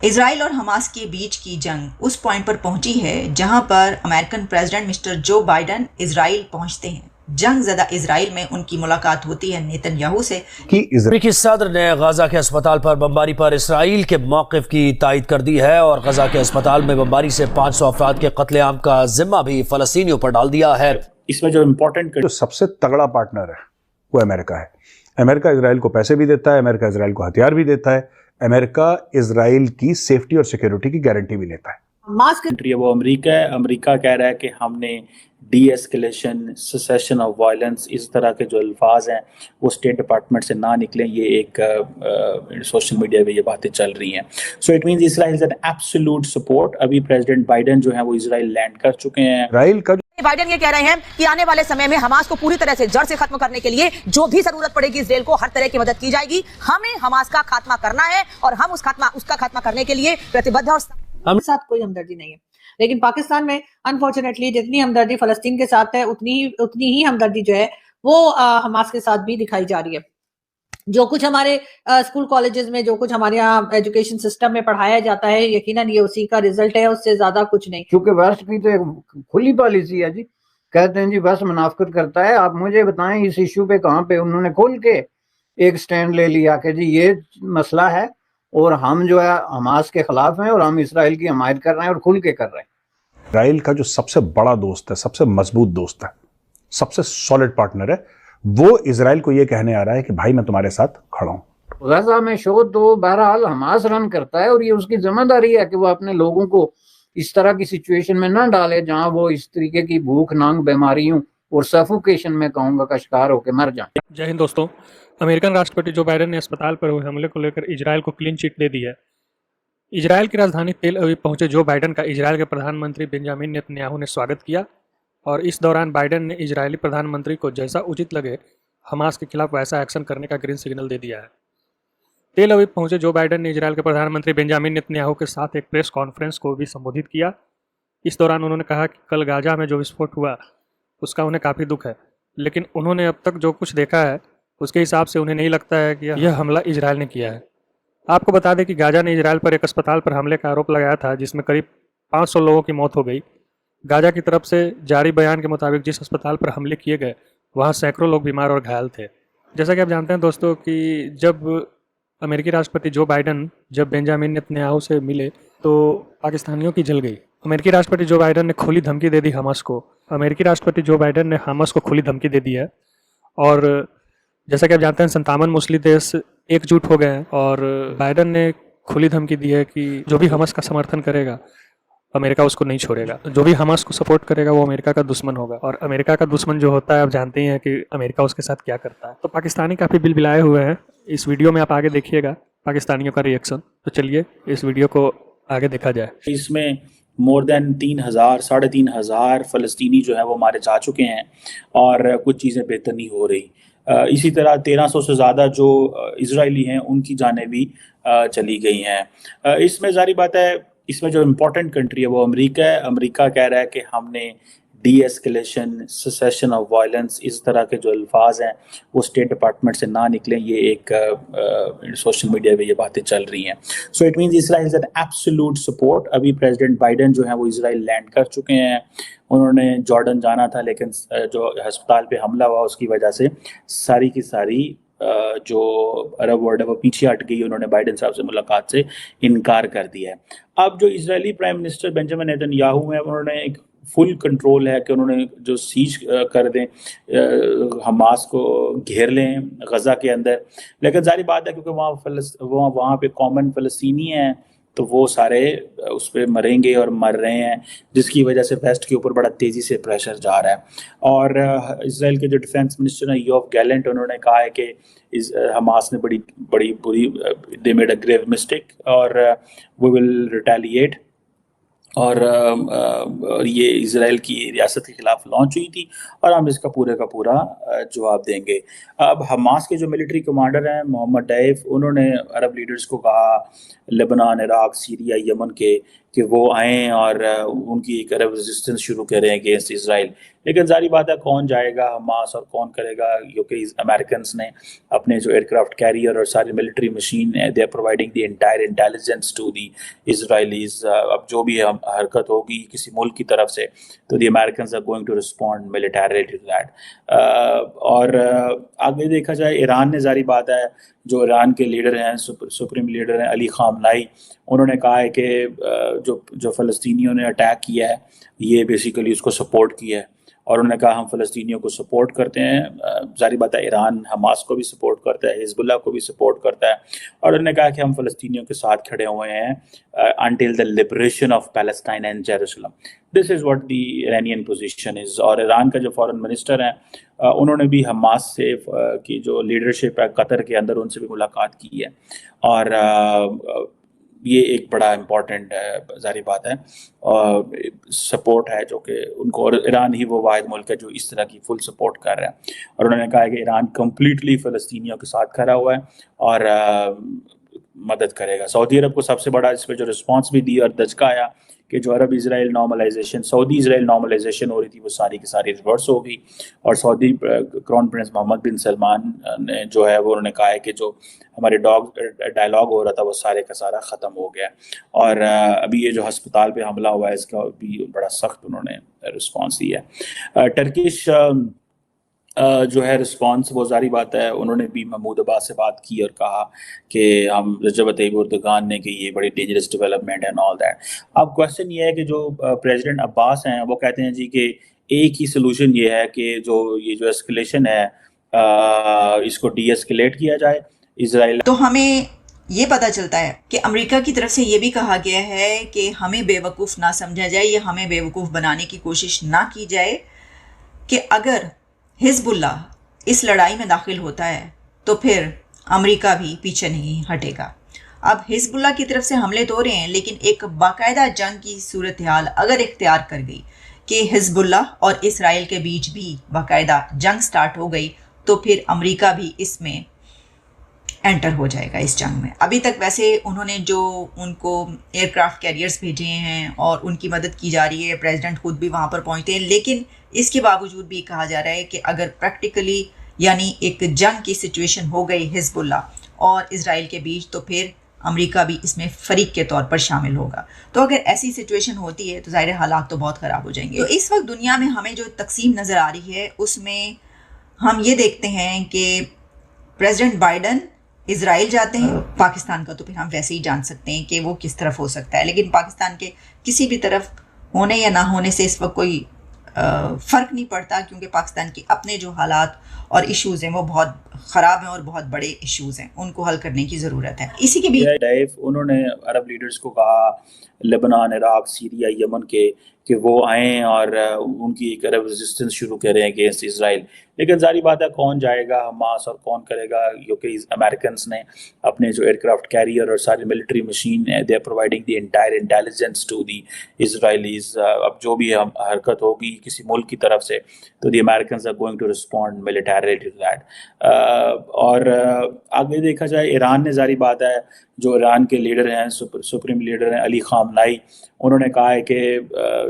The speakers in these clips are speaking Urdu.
اسرائیل اور حماس کے بیچ کی جنگ اس پوائنٹ پر پہنچی ہے جہاں پر American president Mr Joe Biden اسرائیل پہنچتے ہیں۔ جنگ زدہ اسرائیل میں ان کی ملاقات ہوتی ہے نیتن یاہو سے۔ امریکی صدر نے غزہ کے اسپتال پر بمباری پر اسرائیل کے موقف کی تائید کر دی ہے اور غزہ کے اسپتال میں بمباری سے 500 افراد کے قتل عام کا ذمہ بھی فلسطینیوں پر ڈال دیا ہے۔ اس میں جو سب سے تگڑا پارٹنر ہے وہ امریکہ ہے۔ امریکہ اسرائیل کو پیسے بھی دیتا ہے، امریکہ اسرائیل کو ہتھیار بھی دیتا ہے، امریکہ اسرائیل کی سیفٹی اور سیکیورٹی کی گارنٹی بھی لیتا ہے۔ کنٹری ہے وہ امریکہ ہے۔ امریکہ کہہ رہا ہے کہ ہم نے ڈی ایسکیلیشن، سیسیشن آف وائلنس، اس طرح کے جو الفاظ ہیں وہ اسٹیٹ ڈپارٹمنٹ سے نہ نکلیں۔ یہ ایک سوشل میڈیا پہ یہ باتیں چل رہی ہیں۔ So it means Israel is an absolute support. ابھی پریزیڈنٹ بائیڈن جو ہیں وہ اسرائیل لینڈ کر چکے ہیں۔ اسرائیل کا بائیڈن یہ کہہ رہے ہیں کہ آنے والے سمے میں حماس کو پوری طرح سے جڑ سے ختم کرنے کے لیے جو بھی ضرورت پڑے گی اسرائیل کو ہر طرح کی مدد کی جائے گی۔ ہمیں حماس کا خاتمہ کرنا ہے اور ہم اس کا خاتمہ کرنے کے لیے پرتبدھ اور ہم ساتھ کوئی ہمدردی نہیں ہے، لیکن پاکستان میں انفارچونیٹلی جتنی ہمدردی فلسطین کے ساتھ ہے اتنی ہی ہمدردی جو ہے وہ حماس کے ساتھ بھی دکھائی جا رہی ہے۔ جو کچھ ہمارے اسکول کالجز میں، جو کچھ ہمارے یہاں ایجوکیشن سسٹم میں پڑھایا جاتا ہے، یقیناً یہ اسی کا رزلٹ ہے، اس سے زیادہ کچھ نہیں۔ کیونکہ ویسٹ کی تو ایک کھلی پالیسی ہے جی، کہتے ہیں جی بس منافقت کرتا ہے۔ آپ مجھے بتائیں اس ایشو پہ کہاں پہ انہوں نے کھول کے ایک سٹینڈ لے لیا کہ جی یہ مسئلہ ہے اور ہم جو ہے حماس کے خلاف ہیں اور ہم اسرائیل کی حمایت کر رہے ہیں اور کھل کے کر رہے ہیں۔ اسرائیل کا جو سب سے بڑا دوست ہے، سب سے مضبوط دوست ہے، سب سے سالڈ پارٹنر ہے، وہ اسرائیل کو یہ کہنے آ رہا ہے کہ بھائی میں تمہارے ساتھ کھڑا ہوں۔ غزہ میں شو تو بہرحال حماس رن کرتا ہے اور یہ اس کی ذمہ داری ہے کہ وہ اپنے لوگوں کو اس طرح کی سچویشن میں نہ ڈالے جہاں وہ اس طریقے کی بھوک ننگ بیماریوں اور سفوکیشن میں کہوں گا کا شکار ہو کے مر جائیں۔ جے ہند دوستوں، امریکن راشٹرپتی جو بائیڈن نے اسپتال پر ہوئے حملے کو لے کر اسرائیل کو کلین چٹ دے دی ہے۔ اسرائیل کی راجدھانی تیل اویو پہنچے جو بائیڈن کا اسرائیل کے پردھان منتری بنجامن نیتن یاہو نے سواگت کیا اور اس دوران بائیڈن نے اسرائیلی پردھان منتری کو جیسا اچت لگے حماس کے خلاف ویسا ایکشن کرنے کا گرین سگنل دے دیا ہے۔ تیل اویو پہنچے جو بائیڈن نے اسرائیل کے پردھان منتری بنجامن نیتن یاہو کے ساتھ ایک پریس کانفرنس کو بھی سمبودھت کیا۔ اس دوران انہوں نے کہا کہ کل غزہ میں جو وسفوٹ ہوا اس کا انہیں کافی دکھ ہے، لیکن انہوں نے اب تک جو کچھ دیکھا ہے اس کے حساب سے انہیں نہیں لگتا ہے کہ یہ حملہ اسرائیل نے کیا ہے۔ آپ کو بتا دیں کہ غزہ نے اسرائیل پر ایک اسپتال پر حملے کا آروپ لگایا تھا جس میں قریب 500 لوگوں کی موت ہو گئی۔ غزہ کی طرف سے جاری بیان کے مطابق جس اسپتال پر حملے کیے گئے وہاں سینکڑوں لوگ بیمار اور گھائل تھے۔ جیسا کہ آپ جانتے ہیں دوستوں کہ جب امریکی راشٹرپتی جو بائیڈن جب بنجامن نیتن یاہو سے ملے تو پاکستانیوں کی جل گئی۔ امریکی راشٹرپتی جو بائیڈن نے کھلی دھمکی دے دی حماس کو۔ امریکی راشٹرپتی جو بائیڈن نے حماس کو کھلی دھمکی دے دی ہے اور جیسا کہ آپ جانتے ہیں 57 مسلم دیش ایک جٹ ہو گئے ہیں اور بائیڈن نے کھلی دھمکی دی ہے کہ جو بھی حماس کا سمرتھن کرے گا امریکہ اس کو نہیں چھوڑے گا، جو بھی حماس کو سپورٹ کرے گا وہ امریکہ کا دشمن ہوگا، اور امریکہ کا دشمن جو ہوتا ہے آپ جانتے ہی ہیں کہ امریکہ اس کے ساتھ کیا کرتا ہے۔ تو پاکستانی کافی بل بلائے ہوئے ہیں، اس ویڈیو میں آپ آگے دیکھیے گا پاکستانیوں کا ریئیکشن۔ تو چلیے اس ویڈیو کو آگے دیکھا جائے۔ اس میں مور دین 3,000 3,500 فلسطینی جو ہیں وہ مارے جا چکے ہیں اور کچھ چیزیں بہتر نہیں ہو رہی۔ اسی طرح 1300 سے زیادہ جو اسرائیلی ہیں ان کی جانیں بھی چلی گئی ہیں۔ اس میں ظاہری بات ہے اس میں جو امپورٹنٹ کنٹری ہے وہ امریکہ ہے۔ امریکہ کہہ رہا ہے کہ ہم نے ڈی ایسکیلیشن، سیسیشن آف وائلنس، اس طرح کے جو الفاظ ہیں وہ اسٹیٹ ڈپارٹمنٹ سے نہ نکلیں۔ یہ ایک سوشل میڈیا پہ یہ باتیں چل رہی ہیں۔ So it means Israel is an absolute support. ابھی پریزیڈنٹ بائیڈن جو ہیں وہ اسرائیل لینڈ کر چکے ہیں۔ انہوں نے جارڈن جانا تھا لیکن جو ہسپتال پہ حملہ ہوا اس کی وجہ سے ساری کی ساری جو عرب ورلڈ ہے وہ پیچھے ہٹ گئی۔ انہوں نے بائیڈن صاحب سے ملاقات سے انکار کر دیا ہے۔ اب جو اسرائیلی prime minister Benjamin Netanyahu ہیں انہوں نے ایک فل کنٹرول ہے کہ انہوں نے جو سیج کر دیں، حماس کو گھیر لیں غزہ کے اندر، لیکن ظاہری بات ہے کیونکہ وہاں پہ کامن فلسطینی ہیں تو وہ سارے اس پہ مریں گے اور مر رہے ہیں، جس کی وجہ سے ویسٹ کے اوپر بڑا تیزی سے پریشر جا رہا ہے۔ اور اسرائیل کے جو ڈیفینس منسٹر ہیں یوف گیلنٹ، انہوں نے کہا ہے کہ حماس نے بڑی بری دے میڈ اے گریو مسٹیک اور وی ول ریٹیلیٹ۔ اور یہ اسرائیل کی ریاست کے خلاف لانچ ہوئی تھی، اور ہم اس کا پورا جواب دیں گے۔ اب حماس کے جو ملٹری کمانڈر ہیں محمد ڈیف، انہوں نے عرب لیڈرز کو کہا لبنان، عراق، سیریا، یمن کے کہ وہ آئیں اور ان کی ایک عرب ریزسٹنس شروع کریں اگینسٹ اسرائیل۔ لیکن ظاہری بات ہے کون جائے گا حماس اور کون کرے گا، کیونکہ امریکنس نے اپنے جو ایئر کرافٹ کیریئر اور ساری ملٹری مشین ہے، they are providing the entire intelligence to the Israelis. اب جو بھی حرکت ہوگی کسی ملک کی طرف سے تو the Americans are going to respond militarily to that. اور آگے دیکھا جائے ایران نے ظاہری بات ہے جو ایران کے لیڈر ہیں، سپریم لیڈر ہیں علی خامنائی، انہوں نے کہا ہے کہ جو فلسطینیوں نے اٹیک کیا ہے یہ بیسیکلی اس کو سپورٹ کیا ہے، اور انہوں نے کہا ہم فلسطینیوں کو سپورٹ کرتے ہیں۔ ظاہری بات ہے ایران حماس کو بھی سپورٹ کرتا ہے، حزب اللہ کو بھی سپورٹ کرتا ہے، اور انہوں نے کہا کہ ہم فلسطینیوں کے ساتھ کھڑے ہوئے ہیں until the liberation of Palestine and Jerusalem. This is what the Iranian position is۔ اور ایران کا جو فارن منسٹر ہیں انہوں نے بھی حماس سے کی جو لیڈرشپ ہے قطر کے اندر ان سے بھی ملاقات کی ہے، اور یہ ایک بڑا امپورٹنٹ ظاہری بات ہے سپورٹ ہے جو کہ ان کو، اور ایران ہی وہ واحد ملک ہے جو اس طرح کی فل سپورٹ کر رہا ہے، اور انہوں نے کہا ہے کہ ایران کمپلیٹلی فلسطینیوں کے ساتھ کھڑا ہوا ہے اور مدد کرے گا۔ سعودی عرب کو سب سے بڑا اس پہ جو رسپانس بھی دی اور دھچکا آیا کہ جو عرب اسرائیل نارملائزیشن، سعودی اسرائیل نارملائزیشن ہو رہی تھی وہ ساری کی ساری ریورس ہو گئی، اور سعودی کرون پرنس محمد بن سلمان نے جو ہے وہ انہوں نے کہا ہے کہ جو ہمارے ڈائلاگ ہو رہا تھا وہ سارے کا سارا ختم ہو گیا، اور ابھی یہ جو ہسپتال پہ حملہ ہوا ہے اس کا بھی بڑا سخت انہوں نے رسپانس دیا ہے۔ ٹرکش جو ہے رسپانس وہ ظاہری بات ہے انہوں نے بھی محمود عباس سے بات کی اور کہا کہ ہم رجب طیب اردوغان نے کہ یہ بڑی dangerous development and all that. اب کوشچن یہ ہے کہ جو پریزیڈنٹ عباس ہیں وہ کہتے ہیں جی کہ ایک ہی سلوشن یہ ہے کہ یہ جو اسکلیشن ہے اس کو ڈی ایسکلیٹ کیا جائے اسرائیل۔ تو ہمیں یہ پتہ چلتا ہے کہ امریکہ کی طرف سے یہ بھی کہا گیا ہے کہ ہمیں بے وقوف نہ سمجھا جائے یا ہمیں بے وقوف بنانے کی کوشش نہ کی جائے کہ اگر حزب اللہ اس لڑائی میں داخل ہوتا ہے تو پھر امریکہ بھی پیچھے نہیں ہٹے گا۔ اب حزب اللہ کی طرف سے حملے تو ہو رہے ہیں، لیکن ایک باقاعدہ جنگ کی صورتحال اگر اختیار کر گئی کہ حزب اللہ اور اسرائیل کے بیچ بھی باقاعدہ جنگ سٹارٹ ہو گئی تو پھر امریکہ بھی اس میں انٹر ہو جائے گا اس جنگ میں۔ ابھی تک ویسے انہوں نے جو ان کو ایئر کرافٹ کیریئرز بھیجے ہیں اور ان کی مدد کی جا رہی ہے، پریزیڈنٹ خود بھی وہاں پر پہنچتے ہیں، لیکن اس کے باوجود بھی کہا جا رہا ہے کہ اگر پریکٹیکلی یعنی ایک جنگ کی سچویشن ہو گئی حزب اللہ اور اسرائیل کے بیچ تو پھر امریکہ بھی اس میں فریق کے طور پر شامل ہوگا۔ تو اگر ایسی سچویشن ہوتی ہے تو ظاہر حالات تو بہت خراب ہو جائیں گے۔ تو اس وقت دنیا میں ہمیں جو تقسیم نظر آ رہی ہے اس میں ہم یہ دیکھتے ہیں کہ پریزیڈنٹ بائیڈن اسرائیل جاتے ہیں، پاکستان کا تو پھر ہم ویسے ہی جان سکتے ہیں کہ وہ کس طرف ہو سکتا ہے، لیکن پاکستان کے کسی بھی طرف ہونے یا نہ ہونے سے اس وقت کوئی فرق نہیں پڑتا، کیونکہ پاکستان کے اپنے جو حالات اور ایشوز ہیں وہ بہت خراب ہیں اور بہت بڑے ایشوز ہیں، ان کو حل کرنے کی ضرورت ہے۔ اسی کے بھی انہوں نے عرب لیڈرز کو کہا لبنان، عراق، سیریا، یمن کے کہ وہ آئیں اور ان کی ایک عرب ریزسٹنس شروع کریں اگینسٹ اسرائیل۔ لیکن ظاہری بات ہے کون جائے گا حماس اور کون کرے گا، کیونکہ امریکنس نے اپنے جو ایئر کرافٹ کیریئر اور ساری ملٹری مشین ہے، they are providing the entire intelligence to the Israelis. اب جو بھی حرکت ہوگی کسی ملک کی طرف سے تو the Americans are going to respond militarily to that. اور آگے دیکھا جائے ایران نے ظاہری بات ہے جو ایران کے لیڈر ہیں، سپریم لیڈر ہیں علی خامنائی، انہوں نے کہا ہے کہ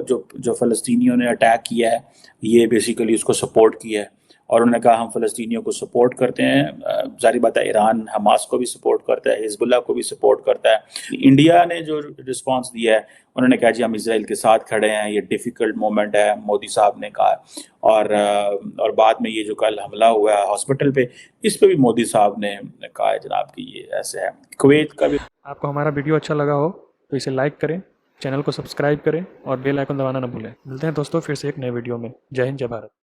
جو فلسطینیوں نے اٹیک کیا ہے یہ بیسیکلی اس کو سپورٹ کیا ہے، اور انہوں نے کہا ہم فلسطینیوں کو سپورٹ کرتے ہیں۔ ظاہری بات ہے ایران حماس کو بھی سپورٹ کرتا ہے، حزب اللہ کو بھی سپورٹ کرتا ہے۔ انڈیا نے جو رسپانس دیا ہے انہوں نے کہا جی ہم اسرائیل کے ساتھ کھڑے ہیں، یہ ڈیفیکلٹ مومنٹ ہے، مودی صاحب نے کہا، اور بعد میں یہ جو کل حملہ ہوا ہے ہاسپٹل پہ اس پہ بھی مودی صاحب نے کہا ہے جناب کہ یہ ایسے ہے۔ کویت کا بھی۔ آپ کو ہمارا ویڈیو اچھا لگا ہو تو اسے لائک کریں، چینل کو سبسکرائب کریں اور بیل آئیکن دبانا نہ بھولیں۔ ملتے ہیں دوستوں پھر سے ایک نئے ویڈیو میں۔ جے ہند، جے بھارت۔